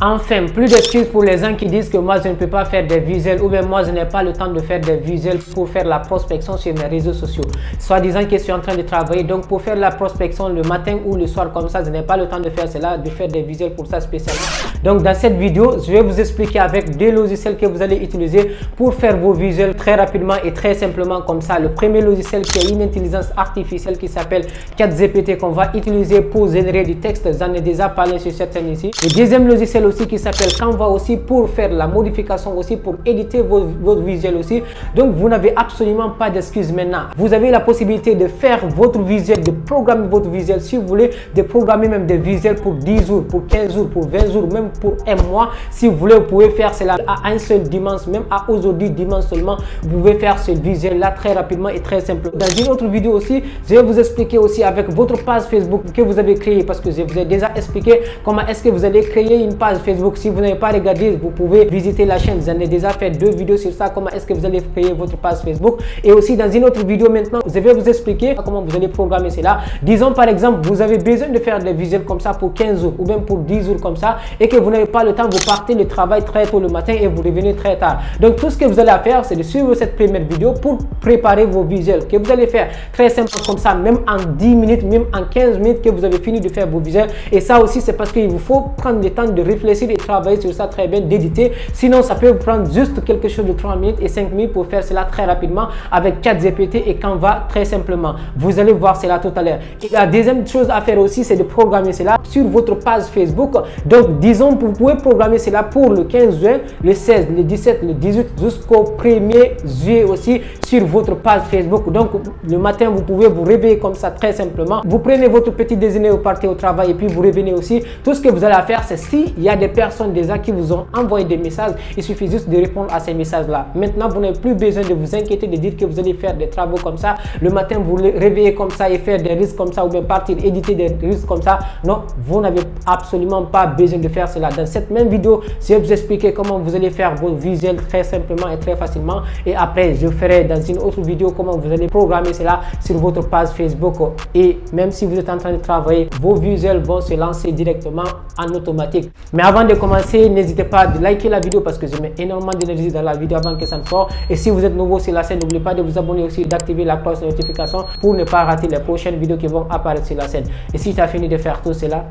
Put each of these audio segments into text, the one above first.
Enfin, plus d'excuses pour les gens qui disent que moi je ne peux pas faire des visuels ou bien moi je n'ai pas le temps de faire des visuels pour faire la prospection sur mes réseaux sociaux. Soit disant que je suis en train de travailler, donc pour faire la prospection le matin ou le soir comme ça, je n'ai pas le temps de faire cela, de faire des visuels pour ça spécialement. Donc dans cette vidéo, je vais vous expliquer avec des logiciels que vous allez utiliser pour faire vos visuels très rapidement et très simplement comme ça. Le premier logiciel qui est une intelligence artificielle qui s'appelle ChatGPT qu'on va utiliser pour générer du texte. J'en ai déjà parlé sur cette chaîne ici. Le deuxième logiciel aussi qui s'appelle Canva aussi pour faire la modification aussi, pour éditer vos visuels aussi. Donc vous n'avez absolument pas d'excuses maintenant. Vous avez la possibilité de faire votre visuel, de programmer votre visuel si vous voulez, de programmer même des visuels pour 10 jours, pour 15 jours, pour 20 jours, même pour un mois. Si vous voulez, vous pouvez faire cela à un seul dimanche, même à aujourd'hui dimanche seulement. Vous pouvez faire ce visuel là très rapidement et très simple. Dans une autre vidéo aussi, je vais vous expliquer aussi avec votre page Facebook que vous avez créée, parce que je vous ai déjà expliqué comment est-ce que vous allez créer une page Facebook. Si vous n'avez pas regardé, vous pouvez visiter la chaîne. J'en ai déjà fait 2 vidéos sur ça, comment est-ce que vous allez créer votre page Facebook. Et aussi dans une autre vidéo maintenant, je vais vous expliquer comment vous allez programmer cela. Disons par exemple, vous avez besoin de faire des visuels comme ça pour 15 jours ou même pour 10 jours comme ça et que vous n'avez pas le temps, vous partez le travail très tôt le matin et vous revenez très tard. Donc tout ce que vous allez faire, c'est de suivre cette première vidéo pour préparer vos visuels que vous allez faire très simple comme ça, même en 10 minutes, même en 15 minutes que vous avez fini de faire vos visuels. Et ça aussi, c'est parce qu'il vous faut prendre le temps de réfléchir et travailler sur ça très bien, d'éditer. Sinon, ça peut vous prendre juste quelque chose de 3 minutes et 5 minutes pour faire cela très rapidement avec ChatGPT et Canva très simplement. Vous allez voir cela tout à l'heure. Et la deuxième chose à faire aussi, c'est de programmer cela sur votre page Facebook. Donc, disons, vous pouvez programmer cela pour le 15 juin, le 16, le 17, le 18 jusqu'au 1er juillet aussi sur votre page Facebook. Donc, le matin, vous pouvez vous réveiller comme ça très simplement. Vous prenez votre petit déjeuner, vous partez au travail et puis vous revenez aussi. Tout ce que vous allez faire, c'est s'il y a des personnes déjà qui vous ont envoyé des messages, il suffit juste de répondre à ces messages-là. Maintenant, vous n'avez plus besoin de vous inquiéter de dire que vous allez faire des travaux comme ça. Le matin, vous réveillez comme ça et faire des risques comme ça ou bien partir éditer des risques comme ça. Non, vous n'avez absolument pas besoin de faire cela. Dans cette même vidéo, je vais vous expliquer comment vous allez faire vos visuels très simplement et très facilement. Et après, je ferai dans une autre vidéo comment vous allez programmer cela sur votre page Facebook. Et même si vous êtes en train de travailler, vos visuels vont se lancer directement en automatique. Mais avant de commencer, n'hésitez pas à liker la vidéo parce que je mets énormément d'énergie dans la vidéo avant que ça ne sorte. Et si vous êtes nouveau sur la chaîne, n'oubliez pas de vous abonner aussi, d'activer la cloche de notification pour ne pas rater les prochaines vidéos qui vont apparaître sur la chaîne. Et si tu as fini de faire tout cela,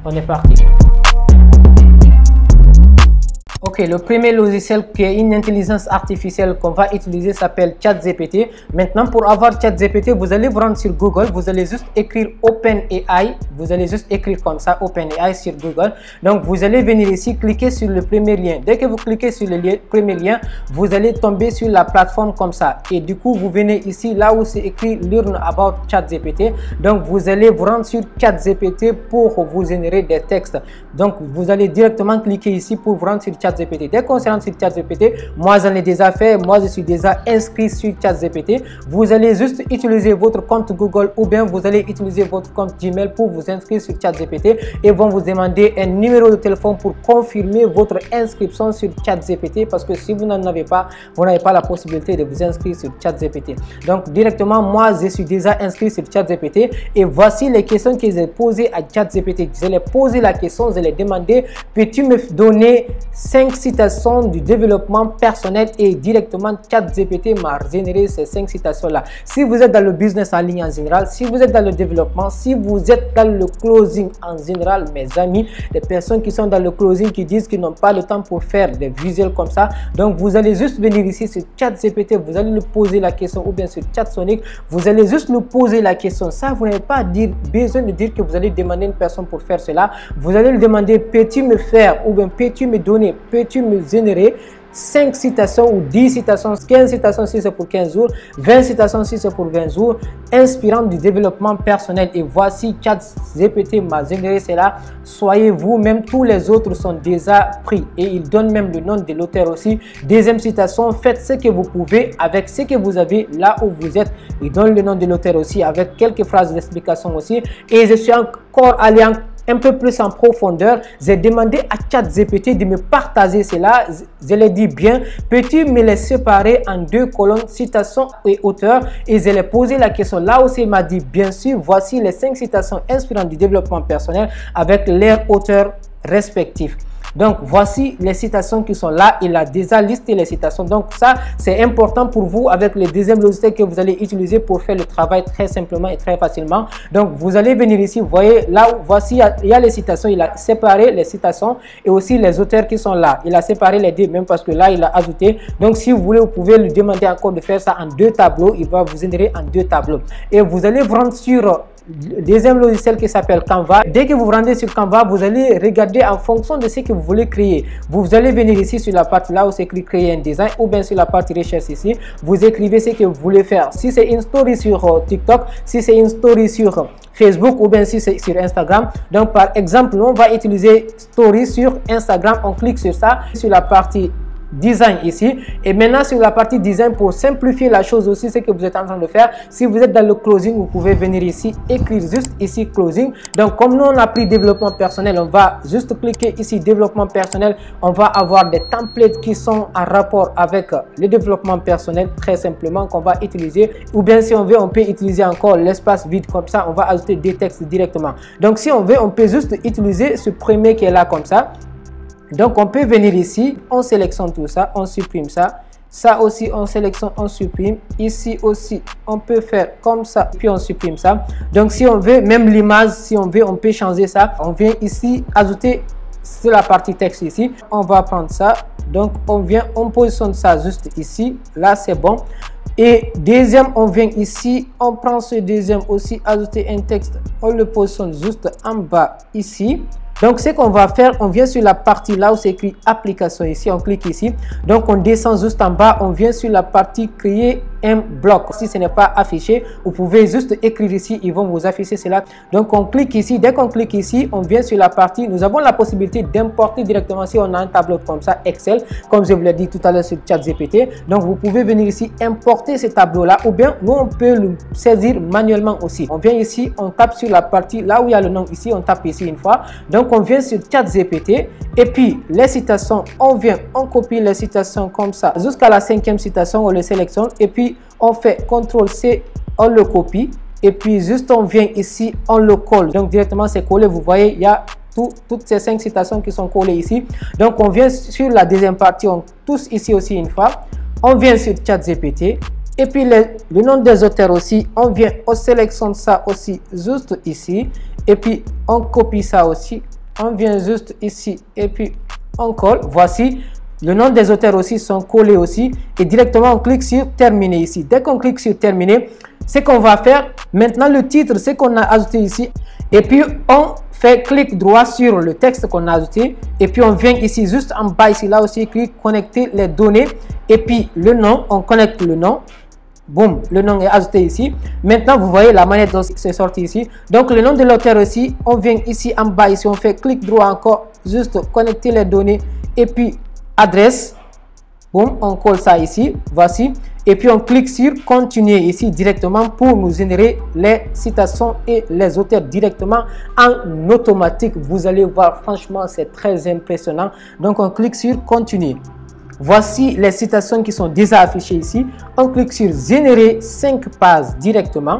on est parti. Ok, le premier logiciel qui est une intelligence artificielle qu'on va utiliser s'appelle ChatGPT. Maintenant, pour avoir ChatGPT, vous allez vous rendre sur Google, vous allez juste écrire OpenAI. Vous allez juste écrire comme ça, OpenAI sur Google. Donc, vous allez venir ici, cliquer sur le premier lien. Dès que vous cliquez sur le premier lien, vous allez tomber sur la plateforme comme ça. Et du coup, vous venez ici, là où c'est écrit Learn about ChatGPT. Donc, vous allez vous rendre sur ChatGPT pour vous générer des textes. Donc, vous allez directement cliquer ici pour vous rendre sur ChatGPT. Dès qu'on se rend sur ChatGPT, moi j'en ai déjà fait, moi je suis déjà inscrit sur ChatGPT. Vous allez juste utiliser votre compte Google ou bien vous allez utiliser votre compte Gmail pour vous inscrire sur ChatGPT et vont vous demander un numéro de téléphone pour confirmer votre inscription sur ChatGPT parce que si vous n'en avez pas, vous n'avez pas la possibilité de vous inscrire sur ChatGPT. Donc directement, moi je suis déjà inscrit sur ChatGPT et voici les questions que j'ai posées à ChatGPT. Je l'ai posé la question, je l'ai demandé, peux-tu me donner 5 citations du développement personnel et directement ChatGPT m'a généré ces 5 citations là. Si vous êtes dans le business en ligne en général, si vous êtes dans le développement, si vous êtes dans le closing en général, mes amis, des personnes qui sont dans le closing qui disent qu'ils n'ont pas le temps pour faire des visuels comme ça, donc vous allez juste venir ici sur ChatGPT, vous allez lui poser la question ou bien sur ChatSonic, vous allez juste lui poser la question. Ça, vous n'avez pas besoin de dire que vous allez demander à une personne pour faire cela. Vous allez lui demander, peux-tu me faire ou bien peux-tu me donner, peux-tu me générer 5 citations ou 10 citations, 15 citations si c'est pour 15 jours, 20 citations si c'est pour 20 jours, inspirant du développement personnel. Et voici ChatGPT m'a généré cela. Soyez vous-même, tous les autres sont déjà pris. Et il donne même le nom de l'auteur aussi. Deuxième citation, faites ce que vous pouvez avec ce que vous avez là où vous êtes. Il donne le nom de l'auteur aussi avec quelques phrases d'explication aussi. Et je suis encore allé un peu plus en profondeur. J'ai demandé à ChatGPT de me partager cela. Je l'ai dit bien, peux-tu me les séparer en 2 colonnes, citation et auteur? Et je lui ai posé la question. Là aussi, il m'a dit bien sûr, voici les 5 citations inspirantes du développement personnel avec leurs auteurs respectifs. Donc voici les citations qui sont là. Il a déjà listé les citations. Donc ça, c'est important pour vous avec le deuxième logiciel que vous allez utiliser pour faire le travail très simplement et très facilement. Donc vous allez venir ici, vous voyez là, voici, il y a les citations. Il a séparé les citations et aussi les auteurs qui sont là. Il a séparé les deux, même parce que là, il a ajouté. Donc si vous voulez, vous pouvez lui demander encore de faire ça en 2 tableaux. Il va vous générer en 2 tableaux. Et vous allez vous rendre sur le deuxième logiciel qui s'appelle Canva. Dès que vous vous rendez sur Canva, vous allez regarder en fonction de ce que vous voulez créer. Vous allez venir ici sur la partie là où c'est écrit créer un design, ou bien sur la partie recherche ici. Vous écrivez ce que vous voulez faire. Si c'est une story sur TikTok, si c'est une story sur Facebook, ou bien si c'est sur Instagram. Donc par exemple, on va utiliser story sur Instagram. On clique sur ça, sur la partie design ici, et maintenant sur la partie design, pour simplifier la chose aussi, c'est que vous êtes en train de faire, si vous êtes dans le closing, vous pouvez venir ici, écrire juste ici closing. Donc comme nous on a pris développement personnel, on va juste cliquer ici développement personnel. On va avoir des templates qui sont en rapport avec le développement personnel, très simplement, qu'on va utiliser. Ou bien si on veut, on peut utiliser encore l'espace vide, comme ça on va ajouter des textes directement. Donc si on veut, on peut juste utiliser ce premier qui est là comme ça. Donc on peut venir ici, on sélectionne tout ça, on supprime ça. Ça aussi on sélectionne, on supprime. Ici aussi on peut faire comme ça, puis on supprime ça. Donc si on veut, même l'image, si on veut, on peut changer ça. On vient ici ajouter sur la partie texte ici. On va prendre ça. Donc on vient, on positionne ça juste ici. Là c'est bon. Et deuxième, on vient ici, on prend ce deuxième aussi, ajouter un texte. On le positionne juste en bas ici. Donc, ce qu'on va faire, on vient sur la partie là où c'est écrit application ici, on clique ici. Donc, on descend juste en bas, on vient sur la partie créer un bloc. Si ce n'est pas affiché, vous pouvez juste écrire ici, ils vont vous afficher cela. Donc, on clique ici. Dès qu'on clique ici, on vient sur la partie. Nous avons la possibilité d'importer directement si on a un tableau comme ça, Excel, comme je vous l'ai dit tout à l'heure sur ChatGPT. Donc, vous pouvez venir ici, importer ce tableau-là, ou bien nous, on peut le saisir manuellement aussi. On vient ici, on tape sur la partie là où il y a le nom ici, on tape ici une fois. Donc, on vient sur ChatGPT et puis les citations, on vient, on copie les citations comme ça jusqu'à la 5e citation, on le sélectionne et puis on fait CTRL-C, on le copie et puis juste on vient ici, on le colle. Donc directement c'est collé, vous voyez, il y a toutes ces 5 citations qui sont collées ici. Donc on vient sur la deuxième partie, on touche ici aussi une fois, on vient sur ChatGPT. Et puis le nom des auteurs aussi, on vient, on sélectionne ça aussi juste ici et puis on copie ça aussi. On vient juste ici et puis on colle. Voici le nom des auteurs aussi sont collés aussi et directement on clique sur terminer ici. Dès qu'on clique sur terminer, ce qu'on va faire maintenant, le titre, c'est qu'on a ajouté ici et puis on fait clic droit sur le texte qu'on a ajouté et puis on vient ici juste en bas ici, là aussi clique connecter les données et puis le nom, on connecte le nom. Boum, le nom est ajouté ici. Maintenant, vous voyez la manière dont c'est sorti ici. Donc, le nom de l'auteur aussi, on vient ici en bas, ici, on fait clic droit encore, juste connecter les données et puis adresse. Boum, on colle ça ici, voici. Et puis, on clique sur continuer ici directement pour nous générer les citations et les auteurs directement en automatique. Vous allez voir, franchement, c'est très impressionnant. Donc, on clique sur continuer. Voici les citations qui sont déjà affichées ici. On clique sur générer 5 pages directement.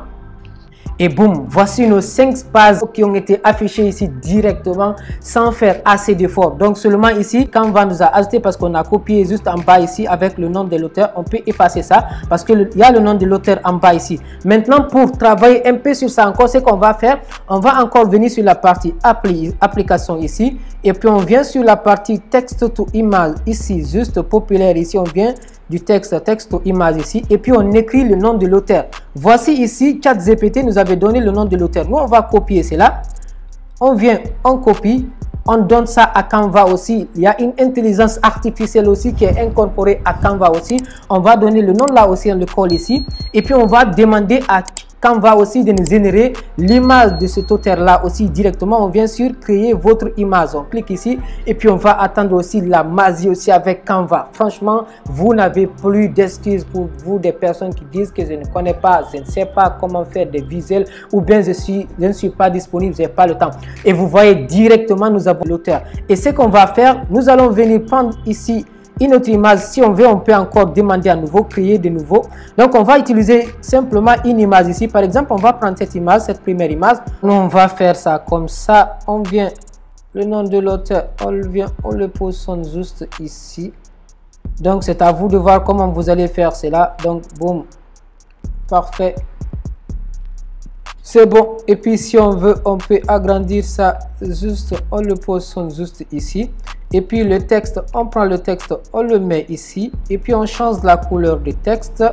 Et boum, voici nos 5 pages qui ont été affichées ici directement sans faire assez d'efforts. Donc seulement ici, Canva nous a ajouté parce qu'on a copié juste en bas ici avec le nom de l'auteur. On peut effacer ça parce qu'il y a le nom de l'auteur en bas ici. Maintenant, pour travailler un peu sur ça encore, ce qu'on va faire, on va encore venir sur la partie application ici. Et puis on vient sur la partie texte to image ici, juste populaire ici, on vient du texte to image ici et puis on écrit le nom de l'auteur. Voici ici, ChatGPT nous avait donné le nom de l'auteur. Nous, on va copier cela. On vient, on copie, on donne ça à Canva aussi. Il y a une intelligence artificielle aussi qui est incorporée à Canva aussi. On va donner le nom là aussi, on le colle ici. Et puis on va demander à Canva aussi de nous générer l'image de cet auteur là aussi directement. On vient sur créer votre image, on clique ici et puis on va attendre aussi la magie aussi avec Canva. Franchement, vous n'avez plus d'excuses pour vous, des personnes qui disent que je ne connais pas, je ne sais pas comment faire des visuels ou bien je ne suis pas disponible, je n'ai pas le temps. Et vous voyez directement, nous avons l'auteur. Et ce qu'on va faire, nous allons venir prendre ici une autre image. Si on veut, on peut encore demander à nouveau, créer de nouveau. Donc, on va utiliser simplement une image ici. Par exemple, on va prendre cette image, cette première image. Nous, on va faire ça comme ça. On vient le nom de l'auteur, on le positionne juste ici. Donc c'est à vous de voir comment vous allez faire cela. Donc boum, parfait, c'est bon. Et puis si on veut, on peut agrandir ça, juste on le positionne juste ici. Et puis le texte, on prend le texte, on le met ici, et puis on change la couleur du texte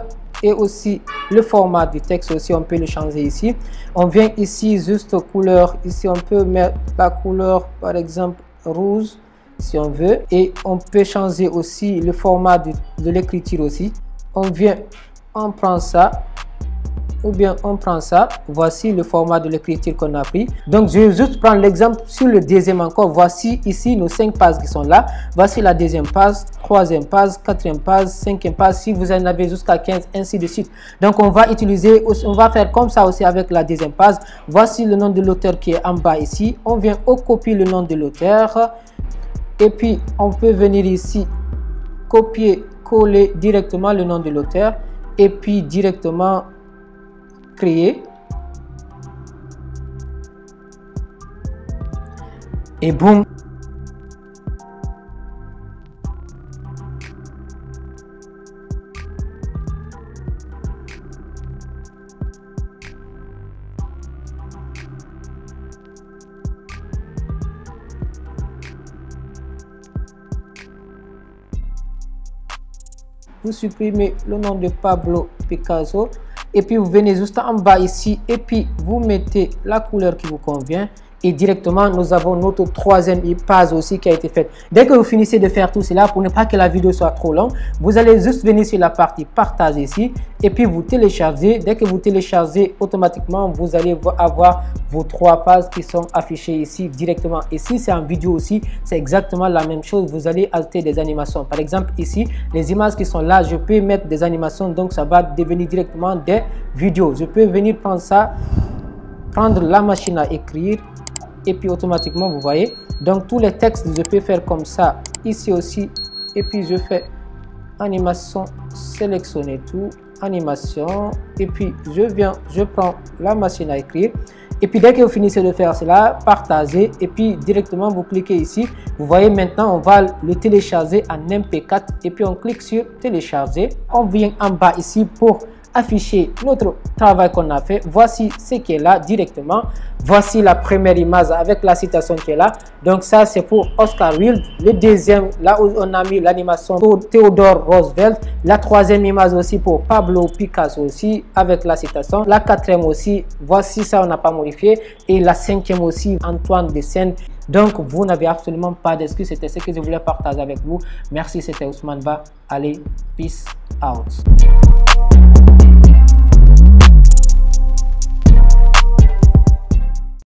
et aussi le format du texte aussi, on peut le changer ici. On vient ici juste couleur, ici on peut mettre la couleur par exemple rouge si on veut, et on peut changer aussi le format de l'écriture aussi. On vient, on prend ça, ou bien on prend ça. Voici le format de l'écriture qu'on a pris. Donc je vais juste prendre l'exemple sur le deuxième encore. Voici ici nos 5 pages qui sont là. Voici la deuxième page, troisième page, quatrième page, cinquième page, si vous en avez jusqu'à 15, ainsi de suite. Donc on va utiliser, on va faire comme ça aussi avec la deuxième page. Voici le nom de l'auteur qui est en bas ici. On vient copier le nom de l'auteur, et puis on peut venir ici copier, coller directement le nom de l'auteur, et puis directement créer, et boum, vous supprimez le nom de Pablo Picasso, et puis vous venez juste en bas ici, et puis vous mettez la couleur qui vous convient, et directement nous avons notre troisième page aussi qui a été faite. Dès que vous finissez de faire tout cela, pour ne pas que la vidéo soit trop longue, vous allez juste venir sur la partie partage ici, et puis vous téléchargez. Dès que vous téléchargez, automatiquement vous allez avoir vos 3 pages qui sont affichées ici directement. Ici c'est en vidéo aussi, c'est exactement la même chose. Vous allez ajouter des animations. Par exemple ici, les images qui sont là, je peux mettre des animations, donc ça va devenir directement des vidéos. Je peux venir prendre ça, prendre la machine à écrire, et puis automatiquement vous voyez, donc tous les textes je peux faire comme ça ici aussi, et puis je fais animation, sélectionner tout, animation, et puis je prends la machine à écrire, et puis dès que vous finissez de faire cela, partagez, et puis directement vous cliquez ici. Vous voyez, maintenant on va le télécharger en MP4, et puis on clique sur télécharger. On vient en bas ici pour afficher notre travail qu'on a fait. Voici ce qui est là directement. Voici la première image avec la citation qui est là. Donc ça c'est pour Oscar Wilde. Le deuxième, là où on a mis l'animation pour Theodore Roosevelt. La troisième image aussi pour Pablo Picasso aussi avec la citation. La quatrième aussi, voici ça, on n'a pas modifié. Et la cinquième aussi, Antoine de Seine. Donc vous n'avez absolument pas d'excuses. C'était ce que je voulais partager avec vous. Merci, c'était Ousmane Ba. Allez, peace out.